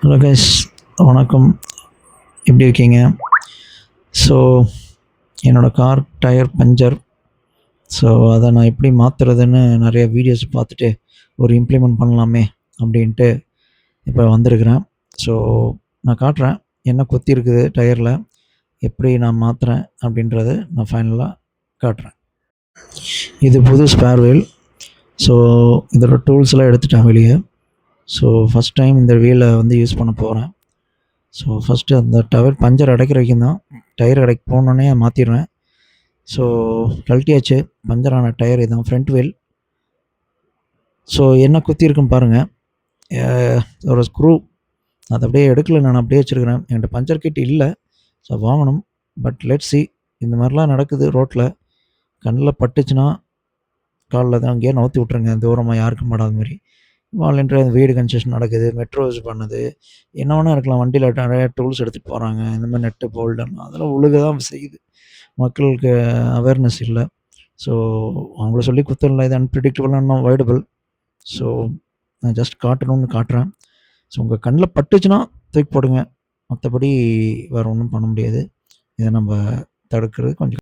Hello guys, வணக்கம். எப்படி இருக்கீங்க? ஸோ என்னோடய கார் டயர் பஞ்சர். ஸோ அதை நான் எப்படி மாற்றுறதுன்னு நிறைய வீடியோஸ் பார்த்துட்டு ஒரு இம்ப்ளிமெண்ட் பண்ணலாமே அப்படின்ட்டு இப்போ வந்திருக்கிறேன். ஸோ நான் காட்டுறேன் என்ன கொத்தி இருக்குது டயரில், எப்படி நான் மாற்றுறேன் அப்படின்றத நான் ஃபைனலாக காட்டுறேன். இது புது ஸ்பேர் வீல். ஸோ இதோட டூல்ஸ்லாம் எடுத்துட்டேன் வெளியே. ஸோ ஃபஸ்ட் டைம் இந்த வீலை வந்து யூஸ் பண்ண போகிறேன். ஸோ ஃபஸ்ட்டு அந்த டயர் பஞ்சர் அடைக்கிற வரைக்கும் தான், டயர் கடைக்கு போனோடனே மாற்றிடுவேன். ஸோ கழட்டியாச்சு. பஞ்சரான டயர் இதுதான், ஃப்ரண்ட் வீல். ஸோ என்ன குத்தி இருக்குன்னு பாருங்கள். ஒரு ஸ்க்ரூ அதை அப்படியே எடுக்கல, நான் அப்படியே வச்சுருக்கிறேன். என்கிட்ட பஞ்சர் கிட் இல்லை, ஸோ வாங்கணும். But let's see. இந்த மாதிரிலாம் நடக்குது ரோட்டில். கண்ணில் பட்டுச்சுன்னா காலில் தான் அங்கேயே நவுத்தி விட்ருங்க, தூரமாக யாருக்கும் படாத மாதிரி. வாலண்டரி வீடு கன்ஸ்ட்ரக்ஷன் நடக்குது, மெட்ரோ யூஸ் பண்ணுது, என்ன வேணால் இருக்கலாம். வண்டியில் நிறைய டூல்ஸ் எடுத்துகிட்டு போகிறாங்க, இந்த மாதிரி நெட்டு போல்டன் அதெல்லாம் உழுக தான் செய்யுது. மக்களுக்கு அவேர்னஸ் இல்லை. ஸோ அவங்கள சொல்லி குத்தரில்லை, இது அன்பிரிடிக்டபிள் அண்ட் அவாய்டபிள். ஸோ நான் ஜஸ்ட் காட்டணும்னு காட்டுறேன். ஸோ உங்கள் கண்ணில் பட்டுச்சுன்னா தூக்கி போடுங்க, மற்றபடி வேறு ஒன்றும் பண்ண முடியாது. இதை நம்ம தடுக்கிறது கொஞ்சம்